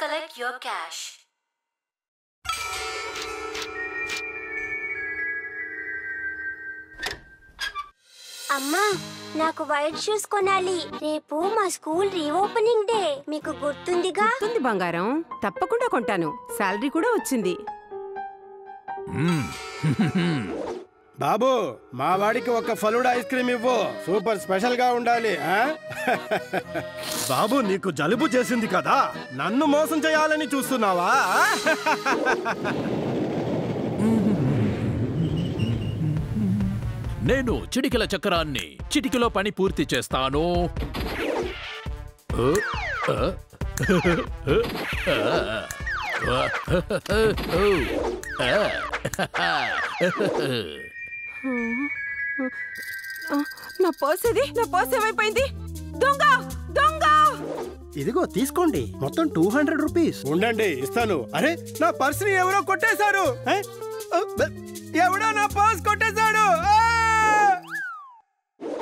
collect your cash. అమ్మా, నాకు white shoes కొనాలి. రేపు మా స్కూల్ రీఓపెనింగ్ డే. మీకు గుర్తుందిగా? గుర్తుంది బంగారం, తప్పకుండా కొంటాను. సాలరీ కూడా వచ్చింది. బాబు, మా వాడికి ఒక ఫలూడా ఐస్ క్రీమ్ ఇవ్వు. సూపర్ స్పెషల్ గా ఉండాలి. బాబు, నీకు జలుబు చేసింది కదా, నన్ను మోసం చేయాలని చూస్తున్నావా? నేను చిటికెల చక్రాన్ని చిటికెలో పని పూర్తి చేస్తాను. నా పర్స్ ఏది? నా పర్స్ ఏమైపోయింది? దొంగ దొంగ! ఇదిగో తీసుకోండి, మొత్తం 200 రూపీస్. ఉండండి, ఇస్తాను. అరే, నా పర్స్ ని ఎవరో కొట్టేశారు. ఎవడో నా పర్స్ కొట్టేశాడు.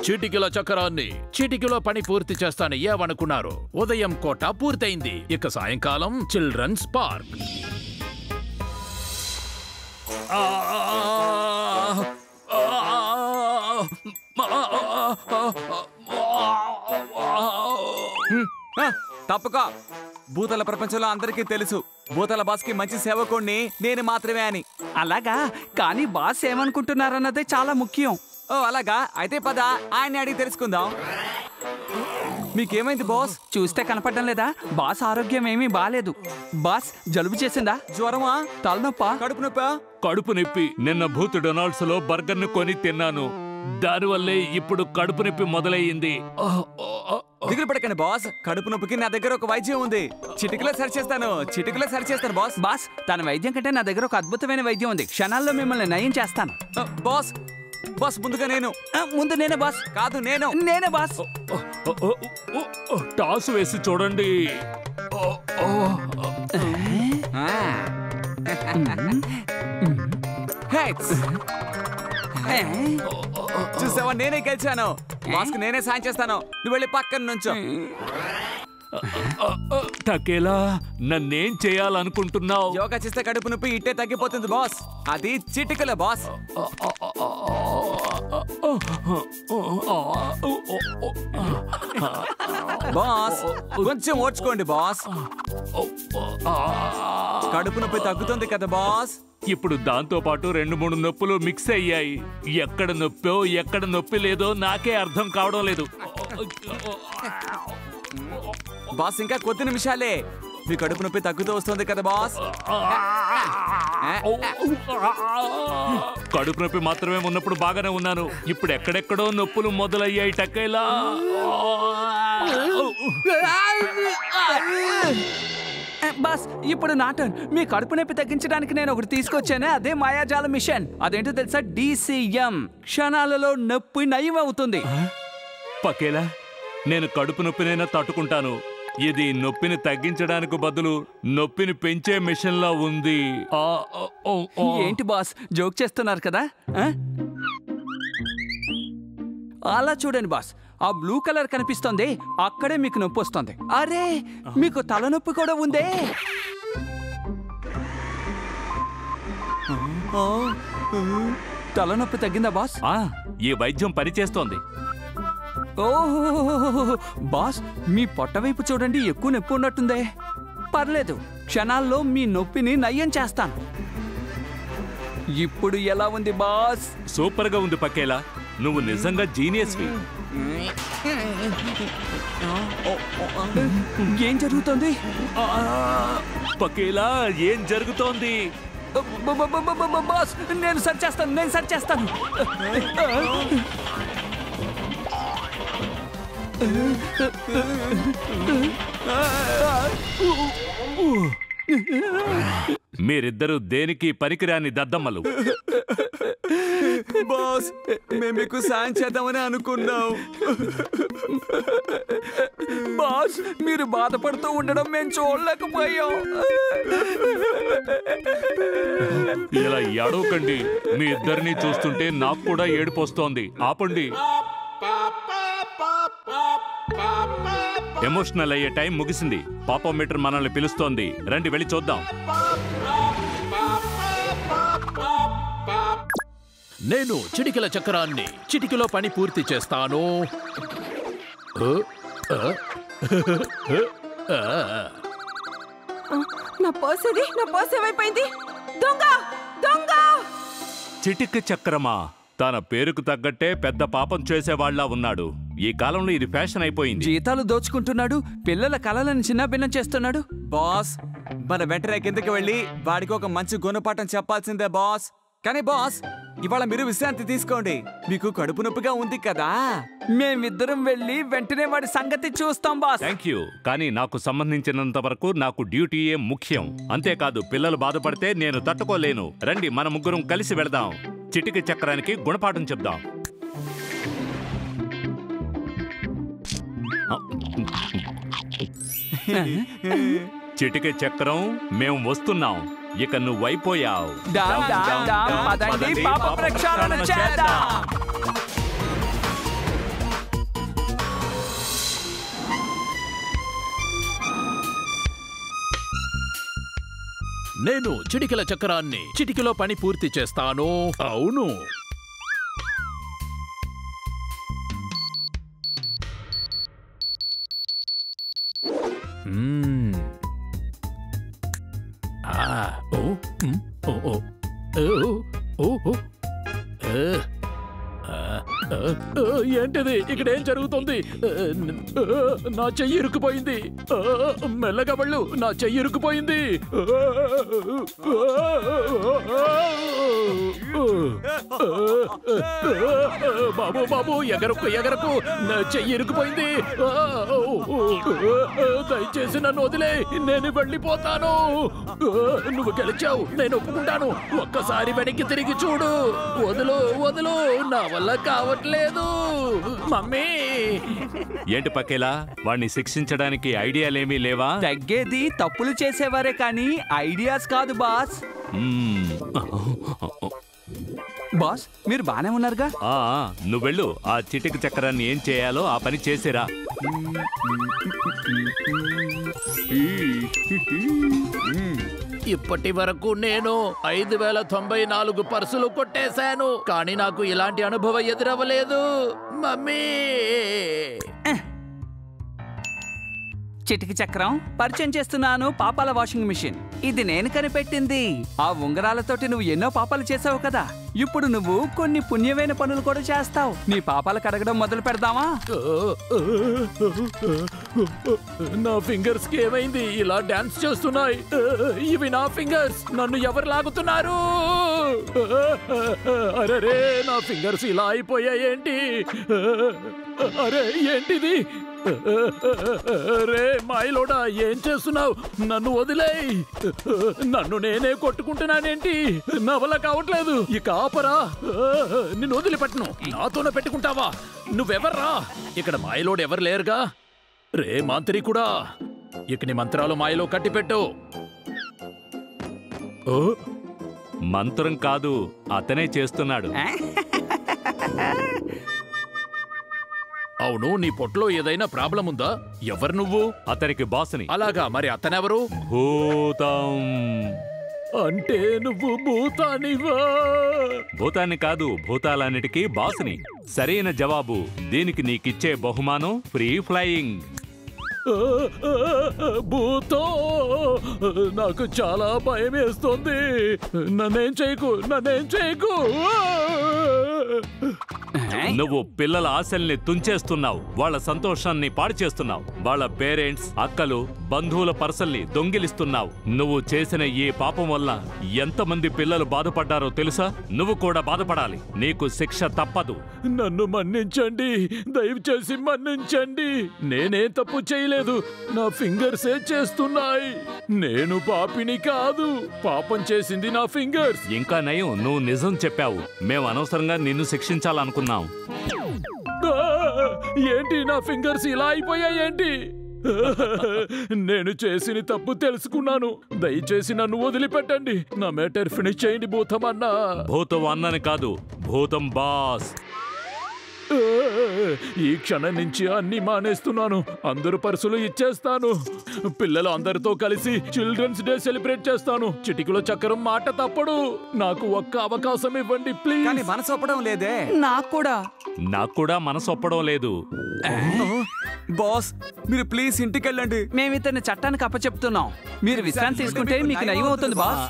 చిటికెల చక్రాన్ని చిటికెలో పని పూర్తి చేస్తాను ఏమనుకున్నారు? ఉదయం కోట పూర్తయింది, ఇక సాయంకాలం చిల్డ్రన్స్ పార్క్. తప్పుకో. భూతల ప్రపంచంలో అందరికీ తెలుసు భూతల బాస్ కి మంచి సేవకుణ్ణి నేను మాత్రమే అని. అలాగా? కానీ బాస్ ఏమనుకుంటున్నారన్నదే చాలా ముఖ్యం. ఓ అలాగా? అయితే పద ఆయన్ని అడిగి తెలుసుకుందాం. మీకేమైంది బాస్? చూస్తే కనపడడం లేదా? బాస్ ఆరోగ్యం ఏమీ బాలేదు. బాస్, జలుబు చేసిందా? జ్వరమా? తలనొప్పా? కడుపు నొప్పా? కడుపు నొప్పి. నిన్న భూత్ డొనాల్డ్స్ లో బర్గర్ ను కొని తిన్నాను, దానివల్లే ఇప్పుడు కడుపు నొప్పి మొదలయ్యింది. దిగులు పడకండి బాస్, కడుపు నొప్పికి నా దగ్గర ఒక వైద్యం ఉంది. చిటికలో సరి చేస్తాను, చిటికలో సరి చేస్తాను బాస్. బాస్, తన వైద్యం కంటే నా దగ్గర ఒక అద్భుతమైన వైద్యం ఉంది. క్షణాల్లో మిమ్మల్ని నయం చేస్తాను. బాస్ బాస్ ముందుగా నేను. ముందు నేనే బాస్. కాదు, నేనే బాస్. టాస్ వేసి చూడండి. చూసావా, నేనే గెలిచాను. బాస్కి నేనే సాయం చేస్తాను, నువ్వు వెళ్ళి పక్కన నుంచో. టకేలా, నన్నేం చేయాలనుకుంటున్నావు? యోగా చేస్తే కడుపు నొప్పి ఇట్టే తగ్గిపోతుంది బాస్. అది చిటికలో బాస్. బాస్ కొంచెం ఓడ్చుకోండి బాస్. కడుపు నొప్పి తగ్గుతుంది కదా బాస్. ఇప్పుడు దాంతో పాటు 2-3 నొప్పులు మిక్స్ అయ్యాయి. ఎక్కడ నొప్పో ఎక్కడ నొప్పి లేదో నాకే అర్థం కావడం లేదు. బాస్ ఇంకా కొద్ది నిమిషాలే, మీ కడుపు నొప్పి తగ్గుతూ వస్తుంది కదా బాస్. కడుపు నొప్పి మాత్రమే ఉన్నప్పుడు బాగానే ఉన్నాను, ఇప్పుడు ఎక్కడెక్కడో నొప్పులు మొదలయ్యాయి టకేలా. బాస్, ఇప్పుడు నా టర్న్. మీ కడుపు నొప్పి తగ్గించడానికి నేను ఒకటి తీసుకొచ్చానే, అదే మాయాజాల మిషన్. అదేంటో తెలుసా? DCM. క్షణాలలో నొప్పి నయం అవుతుంది. పకేలా, నేను కడుపు నొప్పినైనా తట్టుకుంటాను. ఇది నొప్పిని తగ్గించడానికి బదులు నొప్పిని పెంచే మిషన్ లా ఉంది. ఏంటి బాస్, జోక్ చేస్తున్నారు కదా? అలా చూడండి బాస్, ఆ బ్లూ కలర్ కనిపిస్తుంది, అక్కడే మీకు నొప్పి వస్తుంది. అరే, మీకు తలనొప్పి కూడా ఉందే. తలనొప్పి తగ్గిందా బాస్? ఈ వైద్యం పనిచేస్తోంది. ఓహో బాస్, మీ పొట్ట వైపు చూడండి, ఎక్కువ నొప్పి ఉన్నట్టుందే. పర్లేదు, క్షణాల్లో మీ నొప్పిని నయం చేస్తాను. ఇప్పుడు ఎలా ఉంది బాస్? సూపర్ గా ఉంది పకేలా, నువ్వు నిజంగా జీనియస్వి. ఏం జరుగుతోంది? పకేలా, ఏం జరుగుతోంది? బాస్, నేను సరి చేస్తాను. మీరిద్దరూ దేనికి పనికిరాని దద్దమ్మలు. బాస్, మేము మీకు సాయం చేద్దామని అనుకున్నాం. బాస్, మీరు బాధపడుతూ ఉండడం మేము చూడలేకపోయాం. ఇలా ఏడవకండి, మీ ఇద్దరిని చూస్తుంటే నాకు కూడా ఏడుపు వస్తోంది. ఆపండి. ఎమోషనల్ అయ్యే టైం ముగిసింది. పాపోమీటర్ మనల్ని పిలుస్తోంది. రండి వెళ్ళి చూద్దాం. నేను చిటికెల చక్రాన్ని చిటికెలో పని పూర్తి చేస్తాను. నా పర్స్ ఏది? నా పర్స్ ఏమైపోయింది? దొంగ దొంగ! చిటిక చక్రమా? తన పేరుకు తగ్గట్టే పెద్ద పాపం చేసేవాళ్లా ఉన్నాడు. ఈ కాలంలో ఇది ఫ్యాషన్ అయిపోయింది. జీతాలు దోచుకుంటున్నాడు, పిల్లల కలలను చిన్నభిన్నం చేస్తున్నాడు. బాస్, మన వెంటనే కిందకి వెళ్ళి వాడికి ఒక మంచి గుణపాఠం చెప్పాల్సిందే బాస్. కానీ బాస్, ఇవాళ మీరు విశ్రాంతి తీసుకోండి. మీకు కడుపు నొప్పిగా ఉంది కదా. మేమిద్దరం వెళ్ళి వెంటనే వాడి సంగతి చూస్తాం బాస్. Thank you. కానీ నాకు సంబంధించినంత వరకు నాకు డ్యూటీయే ముఖ్యం. అంతేకాదు, పిల్లలు బాధపడితే నేను తట్టుకోలేను. రండి మన ముగ్గురం కలిసి వెళదాం. చిటిక చక్రానికి గుణపాఠం చెప్దాం. చిటిక చక్రం, మేము వస్తున్నాం. ఇక నువ్వైపోయావు. పదండి పాప ప్రక్షాళన చేద్దాం. నేను చిటికెల చక్రాన్ని చిటికెలో పని పూర్తి చేస్తాను. అవును. ఏంటిది? ఇక్కడ ఏం జరుగుతుంది? నా చెయ్యి ఇరుక్కుపోయింది. మెల్లగా వెళ్ళు, నా చెయ్యి ఇరుక్కుపోయింది. బాబు బాబు, ఎగరకు ఎగరకు, నా చెయ్యి ఇరుక్కుపోయింది. దయచేసి నన్ను వదిలే, నేను వెళ్ళిపోతాను. నువ్వు గెలిచావు, నేను ఒప్పుకుంటాను. ఒక్కసారి వెనక్కి తిరిగి చూడు. వదులు వదులు, నా వల్ల కావట్లేదు. మమ్మీ! ఏంటి పకేలా, వాణ్ణి శిక్షించడానికి ఐడియాలేమీ లేవా? తగ్గేది తప్పులు చేసేవారే కానీ ఐడియాస్ కాదు బాస్. బాస్, మీరు బానే ఉన్నారుగా? నువ్వు వెళ్ళు. ఆ చిటిక చక్రాన్ని ఏం చేయాలో ఆ పని చేసిరా. ఇప్పటి వరకు నేను 5094 పర్సులు కొట్టేశాను, కానీ నాకు ఇలాంటి అనుభవం ఎదురవ్వలేదు. మమ్మీ! చిటికి చక్రం పరిచయం చేస్తున్నాను. పాపాల వాషింగ్ మిషన్. ఇది నేను కనిపెట్టింది. ఆ ఉంగరాలతోటి నువ్వు ఎన్నో పాపాలు చేసావు కదా. ఇప్పుడు నువ్వు కొన్ని పుణ్యమైన పనులు కూడా చేస్తావు. నీ పాపాలు కడగడం మొదలు పెడదామా? నా ఫింగర్స్ కి ఏమైంది? ఇలా డాన్స్ చేస్తున్నాయి. ఇవి నా ఫింగర్స్. నన్ను ఎవరు లాగుతున్నారు? అరే, నా ఫింగర్స్ ఇలా అయిపోయాయేంటి? అరే, ఏంటిది? రే మాయలోడా, ఏం చేస్తున్నావు? నన్ను వదిలేయ్. నన్ను నేనే కొట్టుకుంటున్నానేంటి? నా వల్ల కావట్లేదు. ఇక ఆపరా. నిన్ను వదిలిపెట్టను. నాతోనే పెట్టుకుంటావా? నువ్వెవర్రా? ఇక్కడ మాయలోడు ఎవరు లేరుగా. రే మాంత్రికుడా, ఇక నీ మంత్రాలు మాయలో కట్టిపెట్టు. మంత్రం కాదు, అతనే చేస్తున్నాడు. అవును, నీ పొట్లో ఏదైనా ప్రాబ్లం ఉందా? ఎవరు నువ్వు? అతనికి బాసుని. అలాగా, మరి అతనెవరు? భూతం. అంటే నువ్వు భూతానివా? భూతాన్ని కాదు, భూతాలన్నిటికీ బాసుని. సరైన జవాబు. దీనికి నీకిచ్చే బహుమానం ఫ్రీ ఫ్లయింగ్. భూతో, నాకు చాలా భయం వేస్తుంది. నన్నేం చేయకు, నన్నేం చేయకు. నువ్వు పిల్లల ఆశల్ని తుంచేస్తున్నావు. వాళ్ళ సంతోషాన్ని పాడు చేస్తున్నావు. వాళ్ళ పేరెంట్స్, అక్కలు, బంధువుల పర్సల్ని దొంగిలిస్తున్నావు. నువ్వు చేసిన ఈ పాపం వల్ల ఎంతమంది పిల్లలు బాధపడ్డారో తెలుసా? నువ్వు కూడా బాధపడాలి. నీకు శిక్ష తప్పదు. నన్ను మన్నించండి, దయచేసి మన్నించండి. నేనే తప్పు చేయలేదు. నా ఫింగర్సే చేస్తున్నాయి. నేను పాపిని కాదు. పాపం చేసింది నా ఫింగర్స్. ఇంకా నయం, నువ్వు నిజం చెప్పావు. మేము అనవసరంగా నిన్ను శిక్షించాలనుకున్నాం. ఏంటి, నా ఫింగర్స్ ఇలా అయిపోయాయేంటి? నేను చేసిన తప్పు తెలుసుకున్నాను. దయచేసి నన్ను వదిలిపెట్టండి. నా మ్యాటర్ ఫినిష్ చేయండి భూతం అన్నా. భూతం అన్నని కాదు, భూతం బాస్. ఈ క్షణం నుంచి అన్ని మానేస్తున్నాను. అందరు పర్సులు ఇచ్చేస్తాను. పిల్లలు అందరితో కలిసి చిల్డ్రన్స్ డే సెలబ్రేట్ చేస్తాను. చిటికలో చక్రం మాట తప్పడు. నాకు ఒక్క అవకాశం ఇవ్వండి ప్లీజ్. కానీ మనసు ఒప్పడం లేదే. నాకు కూడా మనసు ఒప్పడం లేదు. బాస్ మీరు ప్లీజ్ ఇంటికి వెళ్ళండి. మేము ఇతన్ని చట్టానికి అప్పచెప్తున్నాం. మీరు విశ్రాంతి తీసుకుంటే మీకు నయం అవుతుంది బాస్.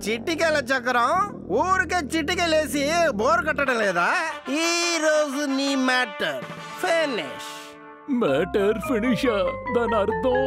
చిట్టికెళ్ళ చక్రం ఊరికే చిట్టికెళ్ళేసి బోర్ కట్టడం లేదా? ఈ రోజు నీ మ్యాటర్ ఫినిష్. మ్యాటర్ ఫినిష్ దాని అర్థం